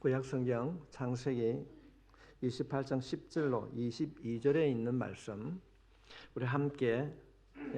구약성경 창세기 28장 10절로 22절에 있는 말씀 우리 함께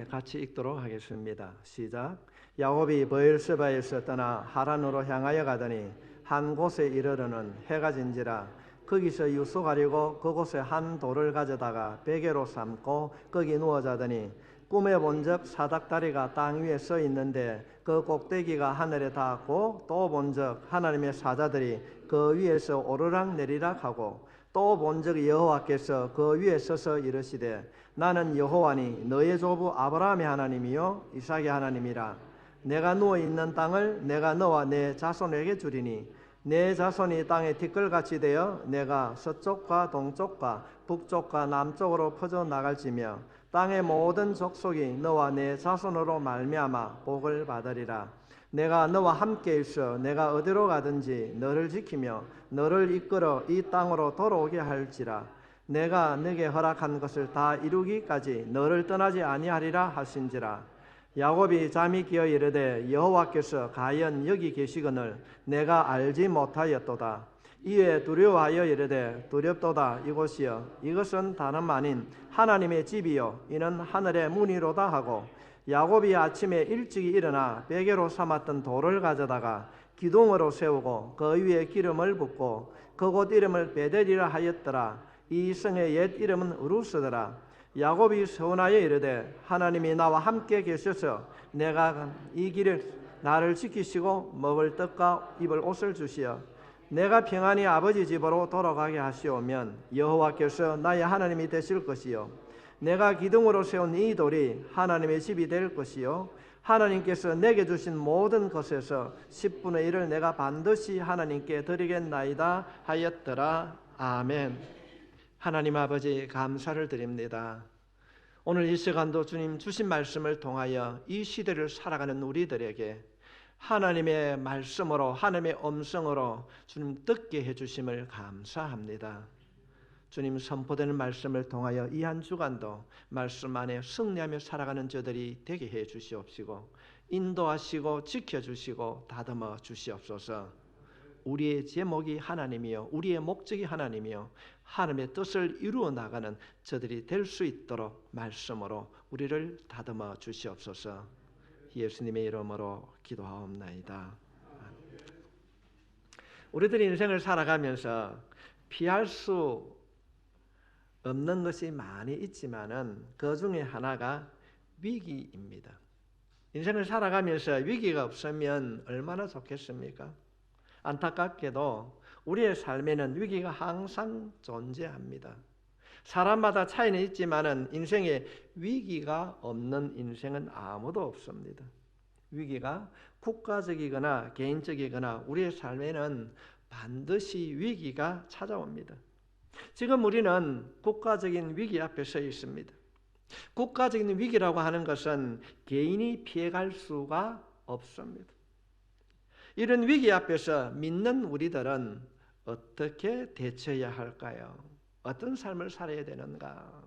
같이 읽도록 하겠습니다. 시작. 야곱이 브엘세바에서 떠나 하란으로 향하여 가더니 한 곳에 이르러는 해가 진지라. 거기서 유숙하려고 그곳에 한 돌을 가져다가 베개로 삼고 거기 누워 자더니 꿈에 본적 사닥다리가 땅 위에 서 있는데 그 꼭대기가 하늘에 닿았고 또 본적 하나님의 사자들이 그 위에서 오르락 내리락 하고 또 본적 여호와께서 그 위에 서서 이르시되 나는 여호와니 너의 조부 아브라함의 하나님이요 이삭의 하나님이라. 내가 누워 있는 땅을 내가 너와 내 자손에게 주리니 내 자손이 땅에 티끌같이 되어 내가 서쪽과 동쪽과 북쪽과 남쪽으로 퍼져 나갈지며 땅의 모든 족속이 너와 내 자손으로 말미암아 복을 받으리라. 내가 너와 함께 있어 내가 어디로 가든지 너를 지키며 너를 이끌어 이 땅으로 돌아오게 할지라. 내가 네게 허락한 것을 다 이루기까지 너를 떠나지 아니하리라 하신지라. 야곱이 잠이 끼어 이르되 여호와께서 과연 여기 계시거늘 내가 알지 못하였도다. 이에 두려워하여 이르되 두렵도다. 이곳이여 이것은 다름 아닌 하나님의 집이요 이는 하늘의 문이로다 하고 야곱이 아침에 일찍이 일어나 베개로 삼았던 돌을 가져다가 기둥으로 세우고 그 위에 기름을 붓고 그곳 이름을 베델이라 하였더라. 이 성의 옛 이름은 우루스더라. 야곱이 서운하여 이르되 하나님이 나와 함께 계셔서 내가 이 길을 나를 지키시고 먹을 떡과 입을 옷을 주시어 내가 평안히 아버지 집으로 돌아가게 하시오면 여호와께서 나의 하나님이 되실 것이요 내가 기둥으로 세운 이 돌이 하나님의 집이 될 것이요 하나님께서 내게 주신 모든 것에서 10분의 1을 내가 반드시 하나님께 드리겠나이다 하였더라. 아멘. 하나님 아버지 감사를 드립니다. 오늘 이 시간도 주님 주신 말씀을 통하여 이 시대를 살아가는 우리들에게 하나님의 말씀으로 하나님의 음성으로 주님 듣게 해주심을 감사합니다. 주님 선포되는 말씀을 통하여 이 한 주간도 말씀 안에 승리하며 살아가는 저들이 되게 해 주시옵시고 인도하시고 지켜주시고 다듬어 주시옵소서. 우리의 제목이 하나님이요 우리의 목적이 하나님이요 하나님의 뜻을 이루어 나가는 저들이 될 수 있도록 말씀으로 우리를 다듬어 주시옵소서. 예수님의 이름으로 기도하옵나이다. 우리들이 인생을 살아가면서 피할 수 없는 것이 많이 있지만은 그 중에 하나가 위기입니다. 인생을 살아가면서 위기가 없으면 얼마나 좋겠습니까? 안타깝게도 우리의 삶에는 위기가 항상 존재합니다. 사람마다 차이는 있지만은 인생에 위기가 없는 인생은 아무도 없습니다. 위기가 국가적이거나 개인적이거나 우리의 삶에는 반드시 위기가 찾아옵니다. 지금 우리는 국가적인 위기 앞에 서 있습니다. 국가적인 위기라고 하는 것은 개인이 피해갈 수가 없습니다. 이런 위기 앞에서 믿는 우리들은 어떻게 대처해야 할까요? 어떤 삶을 살아야 되는가?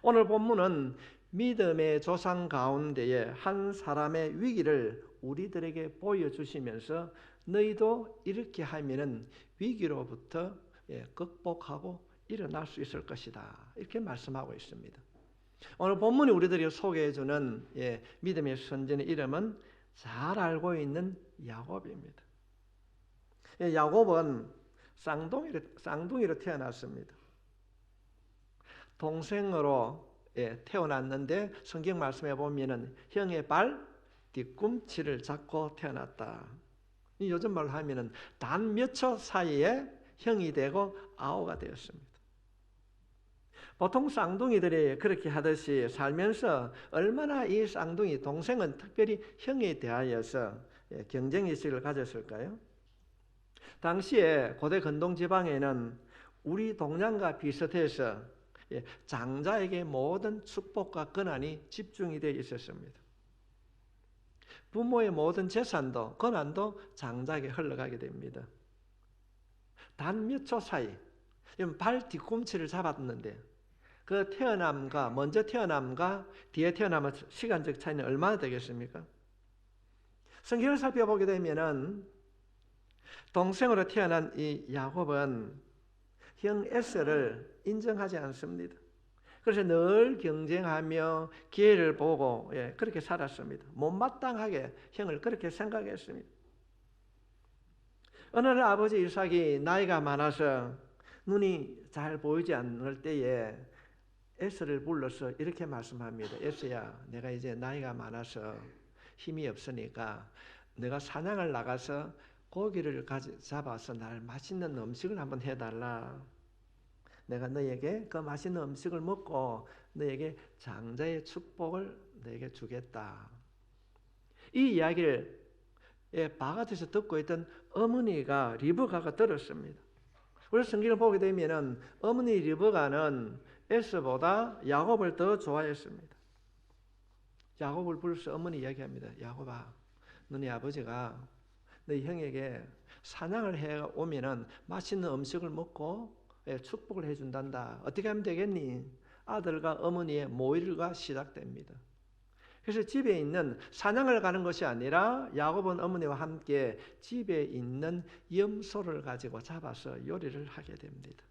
오늘 본문은 믿음의 조상 가운데에 한 사람의 위기를 우리들에게 보여주시면서 너희도 이렇게 하면은 위기로부터 극복하고 일어날 수 있을 것이다. 이렇게 말씀하고 있습니다. 오늘 본문이 우리들이 소개해주는 믿음의 선진의 이름은 잘 알고 있는 야곱입니다. 야곱은 쌍둥이로 태어났습니다. 동생으로 태어났는데 성경 말씀에 보면은 형의 발 뒤꿈치를 잡고 태어났다. 요즘 말로 하면은 단 몇 초 사이에 형이 되고 아우가 되었습니다. 보통 쌍둥이들이 그렇게 하듯이 살면서 얼마나 이 쌍둥이 동생은 특별히 형에 대하여서 경쟁의식을 가졌을까요? 당시에 고대 근동 지방에는 우리 동양과 비슷해서 장자에게 모든 축복과 권한이 집중이 되어 있었습니다. 부모의 모든 재산도 권한도 장자에게 흘러가게 됩니다. 단 몇 초 사이 발 뒤꿈치를 잡았는데 그 먼저 태어남과 뒤에 태어남의 시간적 차이는 얼마나 되겠습니까? 성경을 살펴보게 되면은 동생으로 태어난 이 야곱은 형 에서를 인정하지 않습니다. 그래서 늘 경쟁하며 기회를 보고 그렇게 살았습니다. 못마땅하게 형을 그렇게 생각했습니다. 어느 날 아버지 이삭이 나이가 많아서 눈이 잘 보이지 않을 때에 에서를 불러서 이렇게 말씀합니다. 에서야, 내가 이제 나이가 많아서 힘이 없으니까 내가 사냥을 나가서 고기를 잡아서 날 맛있는 음식을 한번 해달라. 내가 너에게 그 맛있는 음식을 먹고 너에게 장자의 축복을 너에게 주겠다. 이 이야기를 바깥에서 듣고 있던 어머니가 리브가가 들었습니다. 우리 성경을 보게 되면 어머니 리브가는 에서보다 야곱을 더 좋아했습니다. 야곱을 불러서 어머니 이야기합니다. 야곱아, 너네 아버지가 너희 형에게 사냥을 해 오면은 맛있는 음식을 먹고 축복을 해준단다. 어떻게 하면 되겠니? 아들과 어머니의 모의가 시작됩니다. 그래서 집에 있는 사냥을 가는 것이 아니라 야곱은 어머니와 함께 집에 있는 염소를 가지고 잡아서 요리를 하게 됩니다.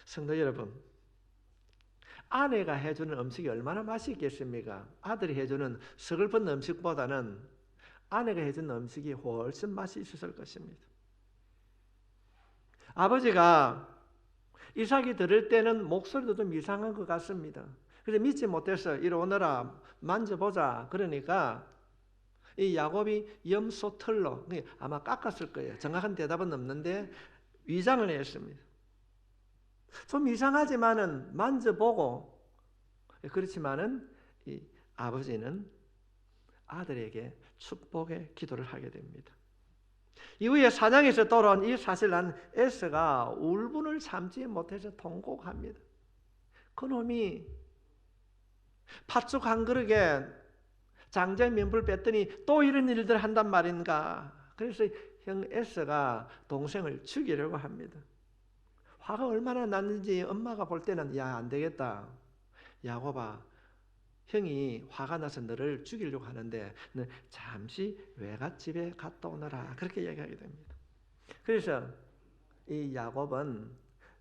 성도 여러분, 아내가 해주는 음식이 얼마나 맛이 있겠습니까? 아들이 해주는 서글픈 음식보다는 아내가 해주는 음식이 훨씬 맛이 있었을 것입니다. 아버지가 이삭이 들을 때는 목소리도 좀 이상한 것 같습니다. 그래서 믿지 못해서 이리 오너라 만져보자. 그러니까 이 야곱이 염소 털로 아마 깎았을 거예요. 정확한 대답은 없는데 위장을 했습니다. 좀 이상하지만은 만져보고 그렇지만은 이 아버지는 아들에게 축복의 기도를 하게 됩니다. 이후에 사냥에서 돌아온 이 사실을 한 에서가 울분을 참지 못해서 통곡합니다. 그놈이 팥죽 한 그릇에 장자의 면불 뺐더니 또 이런 일들 한단 말인가. 그래서 형 에서가 동생을 죽이려고 합니다. 화가 얼마나 났는지 엄마가 볼 때는 야, 안 되겠다. 야곱아, 형이 화가 나서 너를 죽이려고 하는데 너 잠시 외갓집에 갔다 오너라. 그렇게 얘기하게 됩니다. 그래서 이 야곱은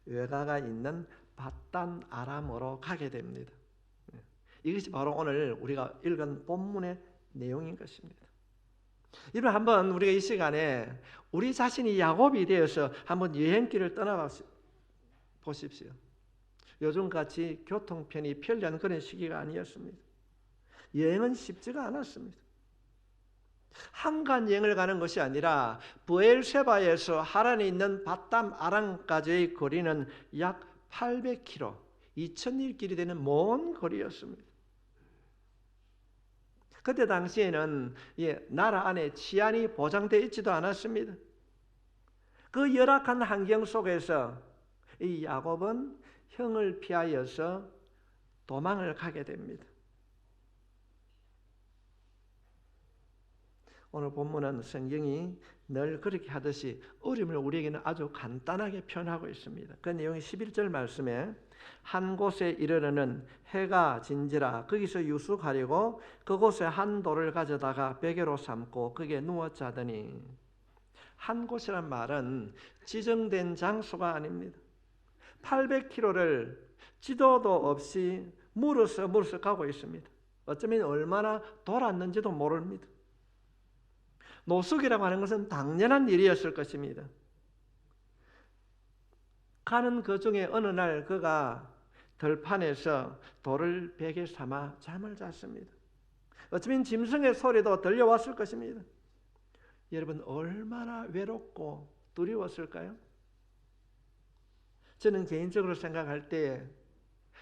외가가 있는 밧단 아람으로 가게 됩니다. 이것이 바로 오늘 우리가 읽은 본문의 내용인 것입니다. 여러분, 한번 우리가 이 시간에 우리 자신이 야곱이 되어서 한번 여행길을 떠나보십시오. 요즘같이 교통편이 편리한 그런 시기가 아니었습니다. 여행은 쉽지가 않았습니다. 한간 여행을 가는 것이 아니라 브엘세바에서 하란에 있는 밧담 아람까지의 거리는 약 800km, 2000일 되는 먼 거리였습니다. 그때 당시에는 나라 안에 치안이 보장되어 있지도 않았습니다. 그 열악한 환경 속에서 이 야곱은 형을 피하여서 도망을 가게 됩니다. 오늘 본문은 성경이 늘 그렇게 하듯이 어림을 우리에게는 아주 간단하게 표현하고 있습니다. 그 내용이 11절 말씀에 한 곳에 이르러는 해가 진지라 거기서 유숙하려고 그곳에 한 돌을 가져다가 베개로 삼고 거기에 누워 자더니, 한 곳이란 말은 지정된 장소가 아닙니다. 800km를 지도도 없이 물어서 가고 있습니다. 어쩌면 얼마나 돌았는지도 모릅니다. 노숙이라고 하는 것은 당연한 일이었을 것입니다. 가는 그 중에 어느 날 그가 들판에서 돌을 베개 삼아 잠을 잤습니다. 어쩌면 짐승의 소리도 들려왔을 것입니다. 여러분, 얼마나 외롭고 두려웠을까요? 저는 개인적으로 생각할 때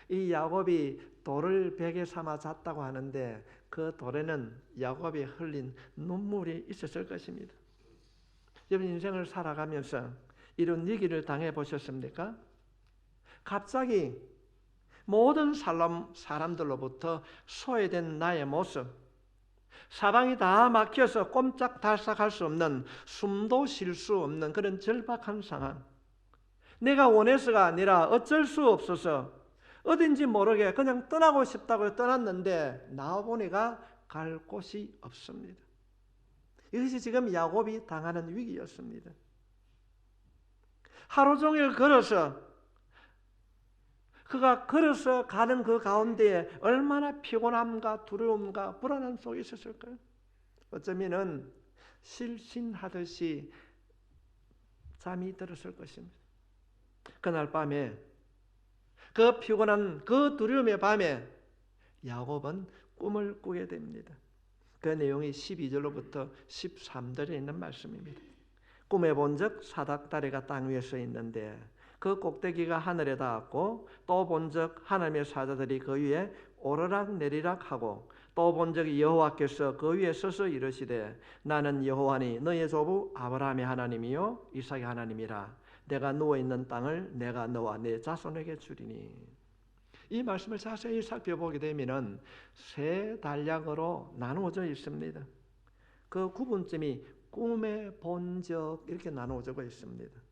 이 야곱이 돌을 베개 삼아 잤다고 하는데 그 돌에는 야곱이 흘린 눈물이 있었을 것입니다. 여러분, 인생을 살아가면서 이런 위기를 당해 보셨습니까? 갑자기 모든 사람들로부터 소외된 나의 모습, 사방이 다 막혀서 꼼짝달싹할 수 없는, 숨도 쉴 수 없는 그런 절박한 상황, 내가 원해서가 아니라 어쩔 수 없어서 어딘지 모르게 그냥 떠나고 싶다고 떠났는데 나와보니까 갈 곳이 없습니다. 이것이 지금 야곱이 당하는 위기였습니다. 하루 종일 그가 걸어서 가는 그 가운데에 얼마나 피곤함과 두려움과 불안함 속에 있었을까요? 어쩌면은 실신하듯이 잠이 들었을 것입니다. 그날 밤에 그 피곤한 그 두려움의 밤에 야곱은 꿈을 꾸게 됩니다. 그 내용이 12절로부터 13절에 있는 말씀입니다. 꿈에 본즉 사닥다리가 땅 위에 서 있는데 그 꼭대기가 하늘에 닿았고 또 본즉 하나님의 사자들이 그 위에 오르락 내리락 하고 또 본즉 여호와께서 그 위에 서서 이르시되 나는 여호와니 너의 조부 아브라함의 하나님이요 이삭의 하나님이라. 내가 누워있는 땅을 내가 너와 내 자손에게 주리니. 이 말씀을 자세히 살펴보게 되면 세 단락으로 나누어져 있습니다. 그 구분점이 꿈에 본적 이렇게 나누어져 있습니다.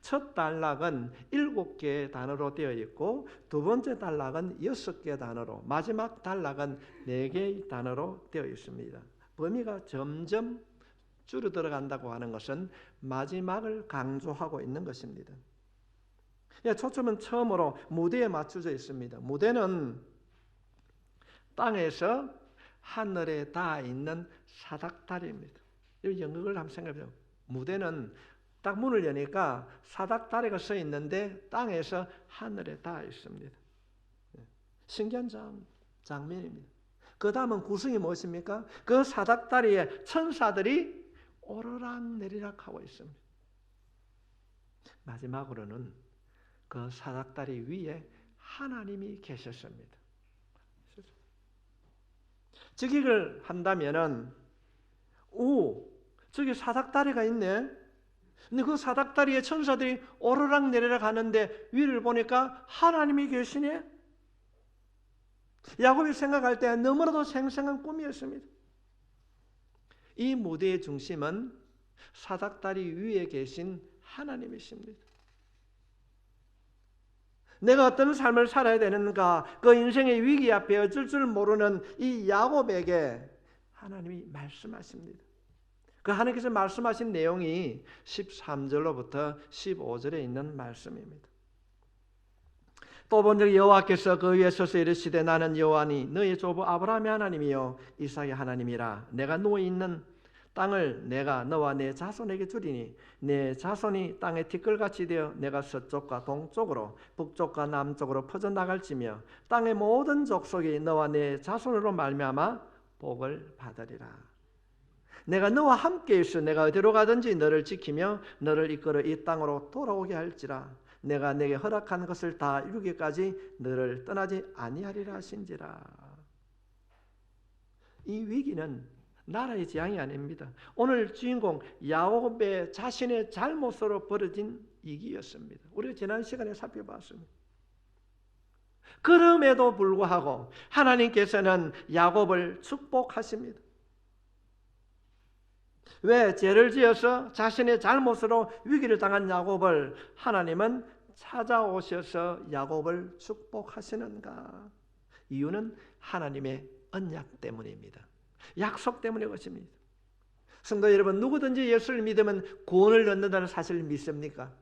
첫 단락은 7개의 단어로 되어 있고 두 번째 단락은 6개의 단어로, 마지막 단락은 4개의 단어로 되어 있습니다. 범위가 점점 줄어들어간다고 하는 것은 마지막을 강조하고 있는 것입니다. 초점은 처음으로 무대에 맞춰져 있습니다. 무대는 땅에서 하늘에 닿아 있는 사닥다리입니다. 이 연극을 한번 생각해보세요. 무대는 딱 문을 여니까 사닥다리가 서 있는데 땅에서 하늘에 닿아 있습니다. 신기한 장면입니다. 그 다음은 구성이 무엇입니까? 그 사닥다리에 천사들이 오르락 내리락 하고 있습니다. 마지막으로는 그 사닥다리 위에 하나님이 계셨습니다. 즉위를 한다면은 저기 사닥다리가 있네. 근데 그 사닥다리에 천사들이 오르락 내리락 하는데 위를 보니까 하나님이 계시네. 야곱이 생각할 때 너무나도 생생한 꿈이었습니다. 이 무대의 중심은 사닥다리 위에 계신 하나님이십니다. 내가 어떤 삶을 살아야 되는가, 그 인생의 위기 앞에 어쩔 줄 모르는 이 야곱에게 하나님이 말씀하십니다. 그 하나님께서 말씀하신 내용이 13절로부터 15절에 있는 말씀입니다. 또 본즉 여호와께서 그 위에 서서 이르시되 나는 여호와니 너의 조부 아브라함의 하나님이요 이삭의 하나님이라. 내가 누워있는 땅을 내가 너와 내 자손에게 주리니 내 자손이 땅의 티끌같이 되어 내가 서쪽과 동쪽으로 북쪽과 남쪽으로 퍼져나갈지며 땅의 모든 족속이 너와 내 자손으로 말미암아 복을 받으리라. 내가 너와 함께 있어 내가 어디로 가든지 너를 지키며 너를 이끌어 이 땅으로 돌아오게 할지라. 내가 내게 허락한 것을 다 이루기까지 너를 떠나지 아니하리라 하신지라. 이 위기는 나라의 재앙이 아닙니다. 오늘 주인공 야곱의 자신의 잘못으로 벌어진 위기였습니다. 우리가 지난 시간에 살펴봤습니다. 그럼에도 불구하고 하나님께서는 야곱을 축복하십니다. 왜? 죄를 지어서 자신의 잘못으로 위기를 당한 야곱을 하나님은 찾아오셔서 야곱을 축복하시는가? 이유는 하나님의 언약 때문입니다. 약속 때문에 그렇습니다. 성도 여러분, 누구든지 예수를 믿으면 구원을 얻는다는 사실을 믿습니까?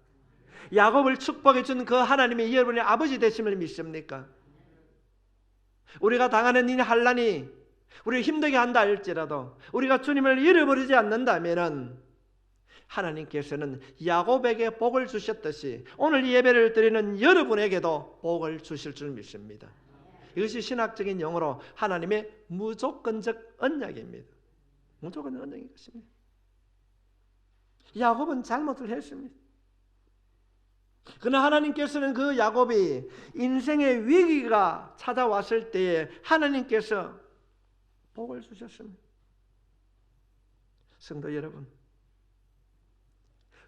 야곱을 축복해 준 그 하나님이 여러분의 아버지 되심을 믿습니까? 우리가 당하는 이 환난이 우리를 힘들게 한다 할지라도 우리가 주님을 잃어버리지 않는다면 하나님께서는 야곱에게 복을 주셨듯이 오늘 이 예배를 드리는 여러분에게도 복을 주실 줄 믿습니다. 이것이 신학적인 용어로 하나님의 무조건적 언약입니다. 무조건적 언약인 것입니다. 야곱은 잘못을 했습니다. 그러나 하나님께서는 그 야곱이 인생의 위기가 찾아왔을 때에 하나님께서 복을 주셨습니다. 성도 여러분,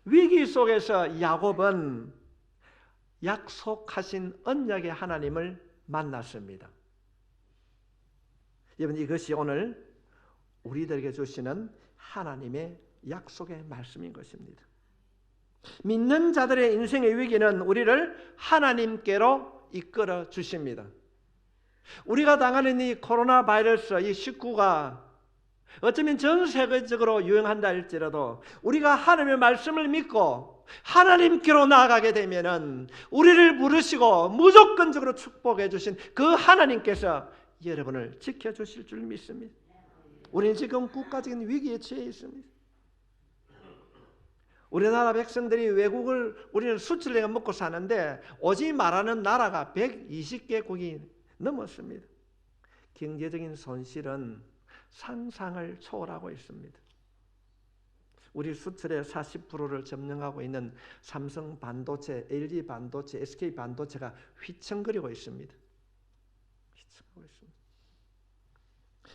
위기 속에서 야곱은 약속하신 언약의 하나님을 만났습니다. 여러분, 이것이 오늘 우리들에게 주시는 하나님의 약속의 말씀인 것입니다. 믿는 자들의 인생의 위기는 우리를 하나님께로 이끌어 주십니다. 우리가 당하는 이 코로나 바이러스, 이 19가 어쩌면 전 세계적으로 유행한다 할지라도 우리가 하나님의 말씀을 믿고 하나님께로 나아가게 되면은 우리를 부르시고 무조건적으로 축복해 주신 그 하나님께서 여러분을 지켜주실 줄 믿습니다. 우리는 지금 국가적인 위기에 처해 있습니다. 우리나라 백성들이 외국을 우리는 수출해가 먹고 사는데 오지 말하는 나라가 120개국이 넘었습니다. 경제적인 손실은 상상을 초월하고 있습니다. 우리 수출의 40%를 점령하고 있는 삼성 반도체, LG 반도체, SK 반도체가 휘청거리고 있습니다. 휘청거리고 있습니다.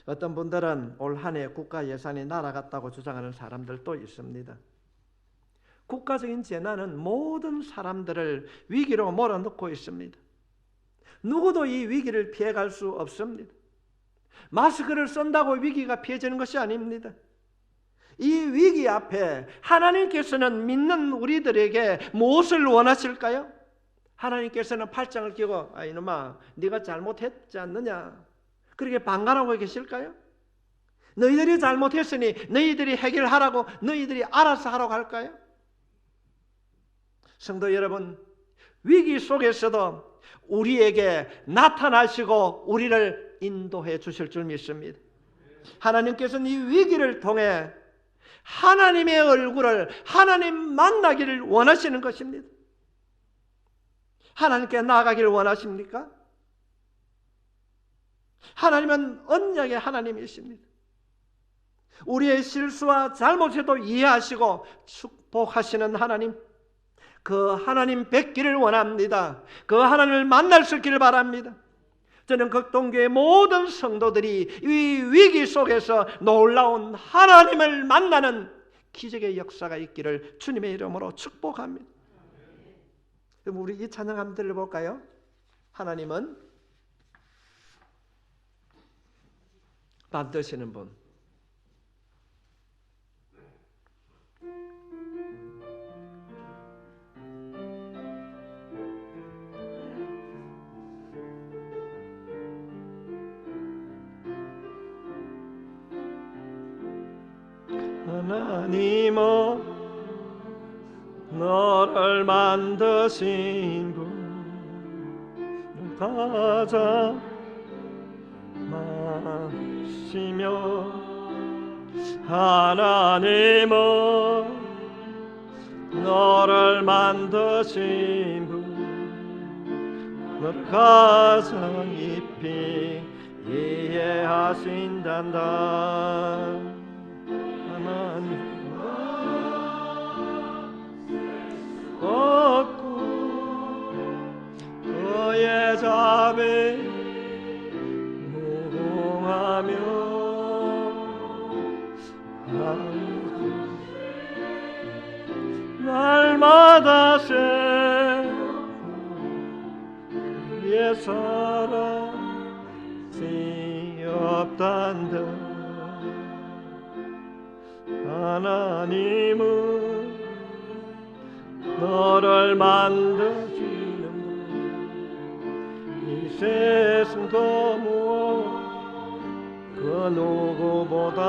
어떤 분들은 올 한 해 국가 예산이 날아갔다고 주장하는 사람들도 있습니다. 국가적인 재난은 모든 사람들을 위기로 몰아넣고 있습니다. 누구도 이 위기를 피해갈 수 없습니다. 마스크를 쓴다고 위기가 피해지는 것이 아닙니다. 이 위기 앞에 하나님께서는 믿는 우리들에게 무엇을 원하실까요? 하나님께서는 팔짱을 끼고 이놈아 네가 잘못했지 않느냐 그렇게 방관하고 계실까요? 너희들이 잘못했으니 너희들이 해결하라고 너희들이 알아서 하라고 할까요? 성도 여러분, 위기 속에서도 우리에게 나타나시고 우리를 인도해 주실 줄 믿습니다. 하나님께서는 이 위기를 통해 하나님의 얼굴을 하나님 만나기를 원하시는 것입니다. 하나님께 나아가기를 원하십니까? 하나님은 언약의 하나님이십니다. 우리의 실수와 잘못에도 이해하시고 축복하시는 하나님, 그 하나님 뵙기를 원합니다. 그 하나님을 만날 수 있기를 바랍니다. 저는 극동교의 모든 성도들이 이 위기 속에서 놀라운 하나님을 만나는 기적의 역사가 있기를 주님의 이름으로 축복합니다. 그럼 우리 이 찬양 한번 들려볼까요? 하나님은 만드시는 분. 하나님은 너를 만드신 분 가장 마시며 하나님은 너를 만드신 분 너를 가장 깊이 이해하신단다. 그의 자비 무궁하며 날마다 새롭고 그의 사랑이 없단다. 하나님은 너를 만드시는 분 이 세상 그 무엇 그 누구보다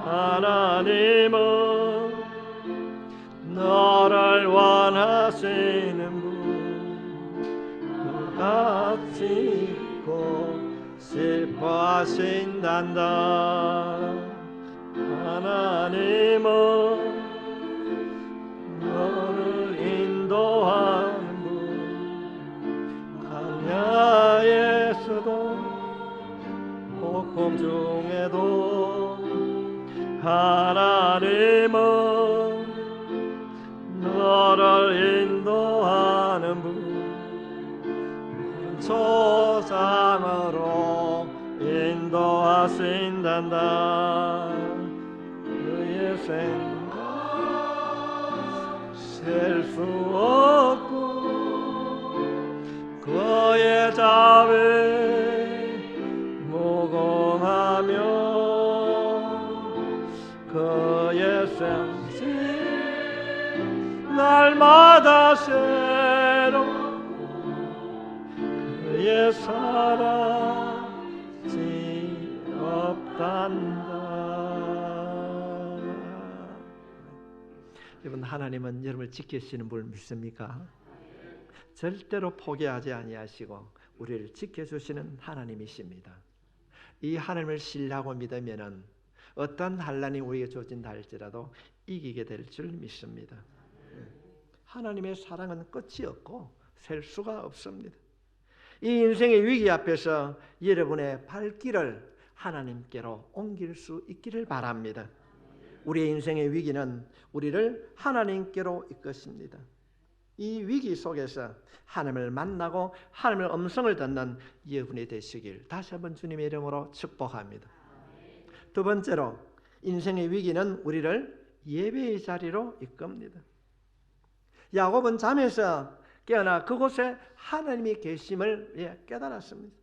하나님은 너를 원하시는 분 같이 있고 싶어 하신단다. 하나님은 너를 인도하는 분 광야에서도 폭풍 중에도 하나님은 너를 인도하는 분 초상으로 인도하신단다. 그의 생각 셀 수 없고 그의 자비 무궁하며 그의 생각 날마다 새롭고 그의 사랑이 없다. 여러분, 하나님은 여러분을 지키시는 분 믿습니까? 절대로 포기하지 아니하시고 우리를 지켜주시는 하나님이십니다. 이 하나님을 신뢰하고 믿으면은 어떤 환난이 우리에게 주어진다 할지라도 이기게 될 줄 믿습니다. 하나님의 사랑은 끝이 없고 셀 수가 없습니다. 이 인생의 위기 앞에서 여러분의 발길을 하나님께로 옮길 수 있기를 바랍니다. 우리의 인생의 위기는 우리를 하나님께로 이끄십니다. 이 위기 속에서 하나님을 만나고 하나님의 음성을 듣는 여러분이 되시길 다시 한번 주님의 이름으로 축복합니다. 두 번째로, 인생의 위기는 우리를 예배의 자리로 이끕니다. 야곱은 잠에서 깨어나 그곳에 하나님이 계심을 깨달았습니다.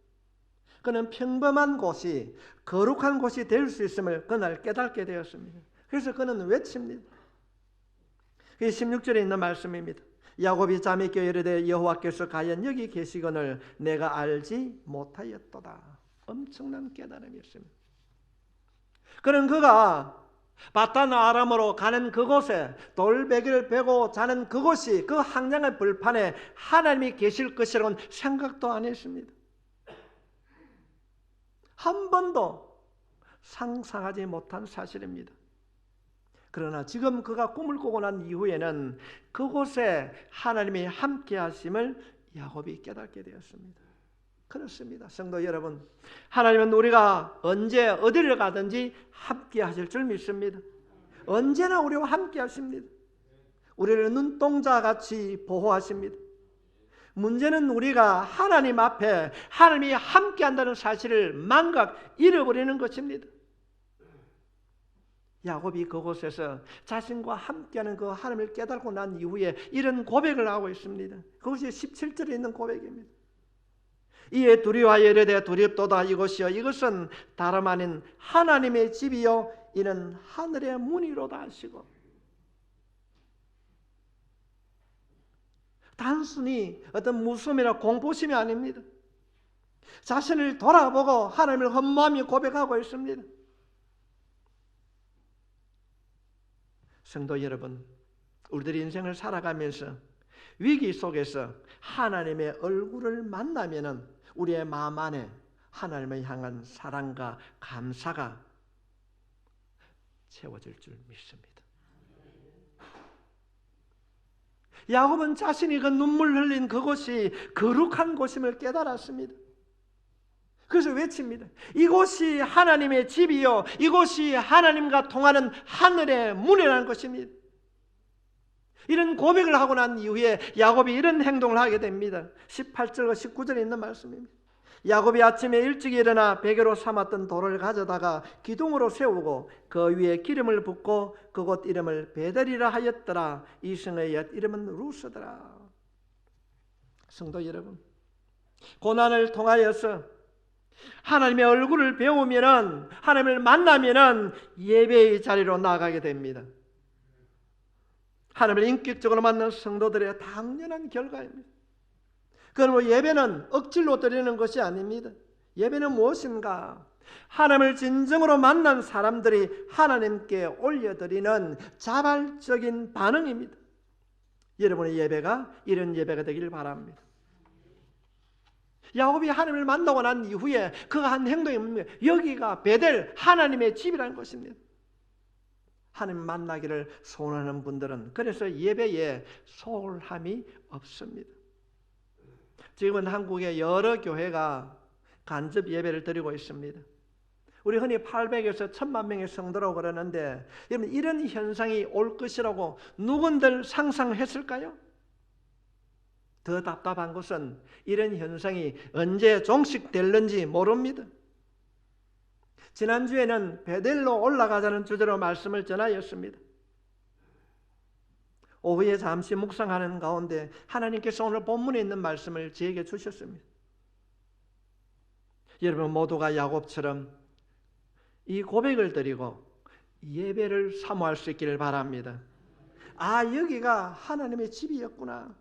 그는 평범한 곳이 거룩한 곳이 될 수 있음을 그날 깨닫게 되었습니다. 그래서 그는 외칩니다. 16절에 있는 말씀입니다. 야곱이 잠이 깨어 이르되 여호와께서 과연 여기 계시거늘 내가 알지 못하였도다. 엄청난 깨달음이었습니다. 그는 그가 바단 아람으로 가는 그곳에 돌베개를 베고 자는 그곳이 그 황량한 벌판에 하나님이 계실 것이라고는 생각도 안 했습니다. 한 번도 상상하지 못한 사실입니다. 그러나 지금 그가 꿈을 꾸고 난 이후에는 그곳에 하나님이 함께 하심을 야곱이 깨닫게 되었습니다. 그렇습니다. 성도 여러분, 하나님은 우리가 언제 어디를 가든지 함께 하실 줄 믿습니다. 언제나 우리와 함께 하십니다. 우리를 눈동자같이 보호하십니다. 문제는 우리가 하나님 앞에 하나님이 함께 한다는 사실을 망각 잃어버리는 것입니다. 야곱이 그곳에서 자신과 함께하는 그 하나님을 깨닫고 난 이후에 이런 고백을 하고 있습니다. 그것이 17절에 있는 고백입니다. 이에 두려워하여 이르되 두렵도다 이것이여 이것은 다름 아닌 하나님의 집이요 이는 하늘의 문이로다 하시고, 단순히 어떤 무서움이나 공포심이 아닙니다. 자신을 돌아보고 하나님을 헌무하며 고백하고 있습니다. 성도 여러분, 우리들이 인생을 살아가면서 위기 속에서 하나님의 얼굴을 만나면은 우리의 마음 안에 하나님을 향한 사랑과 감사가 채워질 줄 믿습니다. 야곱은 자신이 그 눈물 흘린 그곳이 거룩한 곳임을 깨달았습니다. 그래서 외칩니다. 이곳이 하나님의 집이요 이곳이 하나님과 통하는 하늘의 문이라는 것입니다. 이런 고백을 하고 난 이후에 야곱이 이런 행동을 하게 됩니다. 18절과 19절에 있는 말씀입니다. 야곱이 아침에 일찍 일어나 베개로 삼았던 돌을 가져다가 기둥으로 세우고 그 위에 기름을 붓고 그곳 이름을 베델이라 하였더라. 이성의 옛 이름은 루스더라. 성도 여러분, 고난을 통하여서 하나님의 얼굴을 배우면은, 하나님을 만나면은 예배의 자리로 나가게 됩니다. 하나님을 인격적으로 만난 성도들의 당연한 결과입니다. 그러므로 예배는 억지로 드리는 것이 아닙니다. 예배는 무엇인가? 하나님을 진정으로 만난 사람들이 하나님께 올려드리는 자발적인 반응입니다. 여러분의 예배가 이런 예배가 되길 바랍니다. 야곱이 하나님을 만나고 난 이후에 그가 한 행동이 뭡니까? 여기가 베델 하나님의 집이라는 것입니다. 하나님 만나기를 소원하는 분들은 그래서 예배에 소홀함이 없습니다. 지금은 한국의 여러 교회가 간접 예배를 드리고 있습니다. 우리 흔히 800에서 1000만 명의 성도라고 그러는데, 여러분 이런 현상이 올 것이라고 누군들 상상했을까요? 더 답답한 것은 이런 현상이 언제 종식될는지 모릅니다. 지난주에는 베델로 올라가자는 주제로 말씀을 전하였습니다. 오후에 잠시 묵상하는 가운데 하나님께서 오늘 본문에 있는 말씀을 저에게 주셨습니다. 여러분 모두가 야곱처럼 이 고백을 드리고 예배를 사모할 수 있기를 바랍니다. 아, 여기가 하나님의 집이었구나.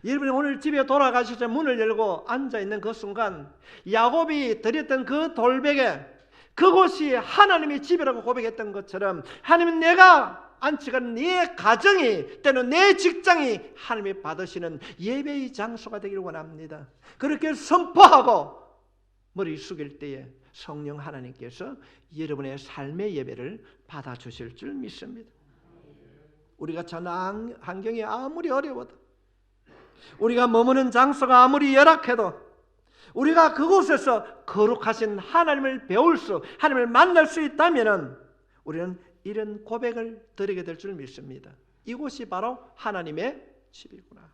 여러분이 오늘 집에 돌아가셔서 문을 열고 앉아있는 그 순간 야곱이 드렸던 그 돌베개, 그곳이 하나님의 집이라고 고백했던 것처럼 하나님은 내가 안치는 네 가정이 때는 내 직장이 하나님이 받으시는 예배의 장소가 되기를 원합니다. 그렇게 선포하고 머리 숙일 때에 성령 하나님께서 여러분의 삶의 예배를 받아주실 줄 믿습니다. 우리가 전 환경이 아무리 어려워도, 우리가 머무는 장소가 아무리 열악해도, 우리가 그곳에서 거룩하신 하나님을 배울 수, 하나님을 만날 수 있다면 우리는 이런 고백을 드리게 될 줄 믿습니다. 이곳이 바로 하나님의 집이구나.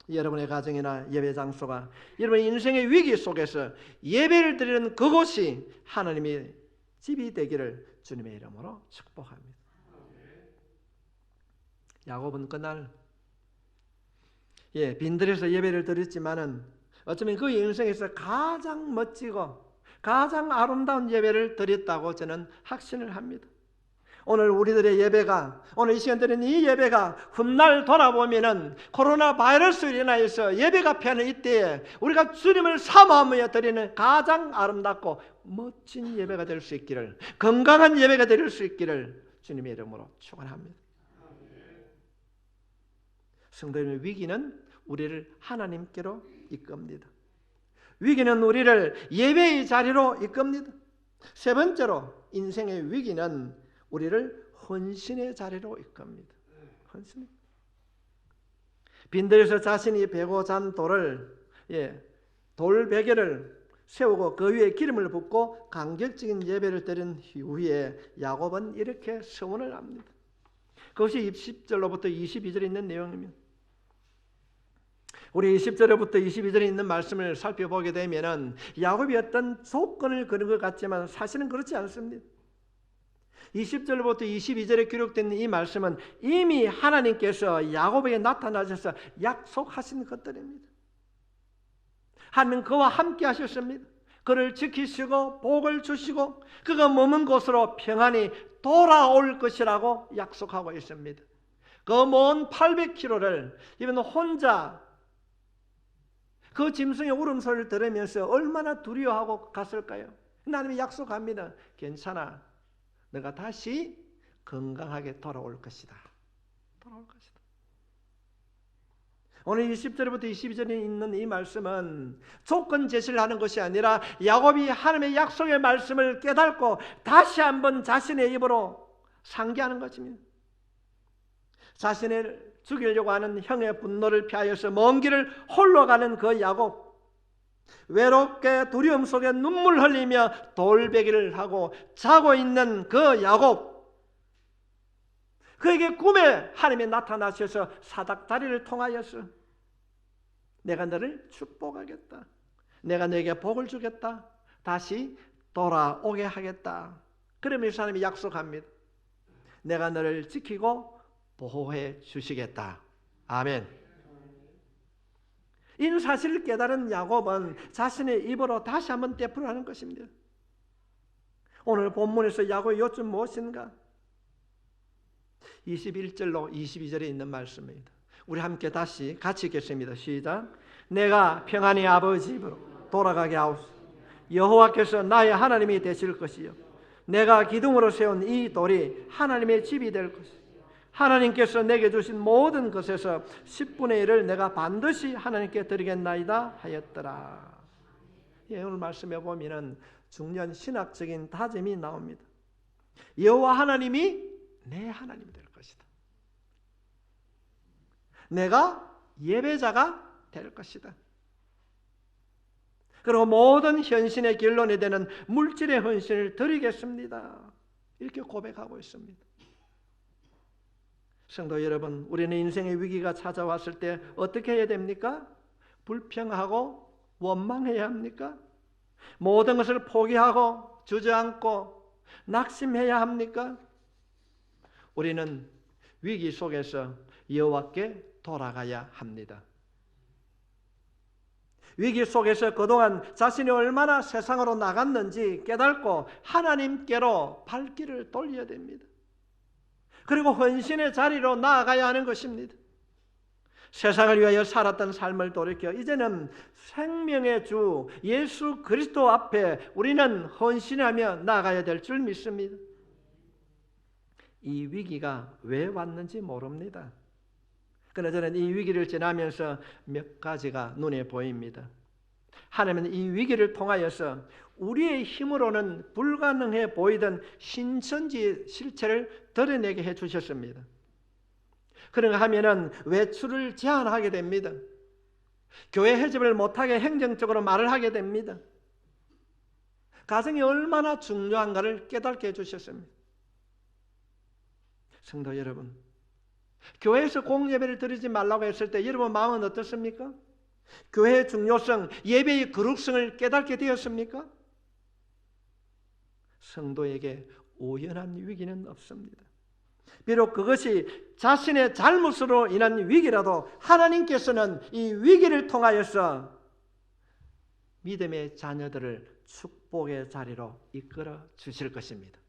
여러분의 가정이나 예배 장소가 여러분의 인생의 위기 속에서 예배를 드리는 그곳이 하나님의 집이 되기를 주님의 이름으로 축복합니다. 야곱은 그날 빈들에서 예배를 드렸지만은 어쩌면 그 인생에서 가장 멋지고 가장 아름다운 예배를 드렸다고 저는 확신을 합니다. 오늘 우리들의 예배가, 오늘 이 시간 드리는 이 예배가 훗날 돌아보면은 코로나 바이러스로 인하여서 예배가 피하는 이때에 우리가 주님을 사모하며 드리는 가장 아름답고 멋진 예배가 될 수 있기를, 건강한 예배가 될 수 있기를 주님의 이름으로 축원합니다. 성도님의 위기는 우리를 하나님께로 이끕니다. 위기는 우리를 예배의 자리로 이끕니다. 세 번째로 인생의 위기는 우리를 헌신의 자리로 이끕니다. 헌신. 빈들에서 자신이 베고 잔 돌을, 돌 베개를 세우고 그 위에 기름을 붓고 간격적인 예배를 드린 후에 야곱은 이렇게 서원을 합니다. 그것이 10절로부터 22절에 있는 내용입니다. 우리 20절부터 22절에 있는 말씀을 살펴보게 되면 야곱이 어떤 조건을 거는 것 같지만 사실은 그렇지 않습니다. 20절부터 22절에 기록된 이 말씀은 이미 하나님께서 야곱에게 나타나셔서 약속하신 것들입니다. 하나님은 그와 함께 하셨습니다. 그를 지키시고 복을 주시고 그가 머문 곳으로 평안히 돌아올 것이라고 약속하고 있습니다. 그 먼 800km를 이번 혼자 그 짐승의 울음소리를 들으면서 얼마나 두려워하고 갔을까요? 하나님이 약속합니다. 괜찮아. 너가 다시 건강하게 돌아올 것이다. 돌아올 것이다. 오늘 20절부터 22절에 있는 이 말씀은 조건 제시를 하는 것이 아니라 야곱이 하나님의 약속의 말씀을 깨닫고 다시 한번 자신의 입으로 상기하는 것입니다. 자신을 죽이려고 하는 형의 분노를 피하여서 먼 길을 홀로 가는 그 야곱, 외롭게 두려움 속에 눈물 흘리며 돌베기를 하고 자고 있는 그 야곱, 그에게 꿈에 하나님이 나타나셔서 사닥다리를 통하여서 내가 너를 축복하겠다, 내가 너에게 복을 주겠다, 다시 돌아오게 하겠다. 그러면서 하나님이 약속합니다. 내가 너를 지키고 보호해 주시겠다. 아멘. 이 사실을 깨달은 야곱은 자신의 입으로 다시 한번 되풀이하는 것입니다. 오늘 본문에서 야곱의 요점 무엇인가? 21절로 22절에 있는 말씀입니다. 우리 함께 다시 같이 읽겠습니다. 시작. 내가 평안히 아버지 집으로 돌아가게 하옵소서. 여호와께서 나의 하나님이 되실 것이요 내가 기둥으로 세운 이 돌이 하나님의 집이 될 것이요 하나님께서 내게 주신 모든 것에서 10분의 1을 내가 반드시 하나님께 드리겠나이다 하였더라. 오늘 말씀해 보면 중요한 신학적인 다짐이 나옵니다. 여호와 하나님이 내 하나님이 될 것이다. 내가 예배자가 될 것이다. 그리고 모든 헌신의 결론이 되는 물질의 헌신을 드리겠습니다. 이렇게 고백하고 있습니다. 성도 여러분, 우리는 인생의 위기가 찾아왔을 때 어떻게 해야 됩니까? 불평하고 원망해야 합니까? 모든 것을 포기하고 주저앉고 낙심해야 합니까? 우리는 위기 속에서 여호와께 돌아가야 합니다. 위기 속에서 그동안 자신이 얼마나 세상으로 나갔는지 깨닫고 하나님께로 발길을 돌려야 됩니다. 그리고 헌신의 자리로 나아가야 하는 것입니다. 세상을 위하여 살았던 삶을 돌이켜 이제는 생명의 주 예수 그리스도 앞에 우리는 헌신하며 나아가야 될 줄 믿습니다. 이 위기가 왜 왔는지 모릅니다. 그러나 저는 이 위기를 지나면서 몇 가지가 눈에 보입니다. 하나님은 이 위기를 통하여서 우리의 힘으로는 불가능해 보이던 신천지의 실체를 드러내게 해주셨습니다. 그런가 하면은 외출을 제한하게 됩니다. 교회 회집을 못하게 행정적으로 말을 하게 됩니다. 가정이 얼마나 중요한가를 깨닫게 해주셨습니다. 성도 여러분, 교회에서 공예배를 드리지 말라고 했을 때 여러분 마음은 어떻습니까? 교회의 중요성, 예배의 거룩성을 깨닫게 되었습니까? 성도에게 우연한 위기는 없습니다. 비록 그것이 자신의 잘못으로 인한 위기라도 하나님께서는 이 위기를 통하여서 믿음의 자녀들을 축복의 자리로 이끌어 주실 것입니다.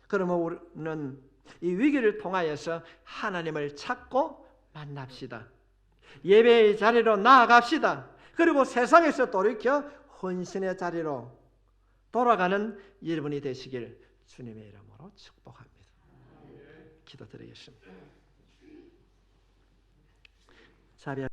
그러면 우리는 이 위기를 통하여서 하나님을 찾고 만납시다. 예배의 자리로 나아갑시다. 그리고 세상에서 돌이켜 헌신의 자리로 돌아가는 여러분이 되시길 주님의 이름으로 축복합니다. 기도드리겠습니다.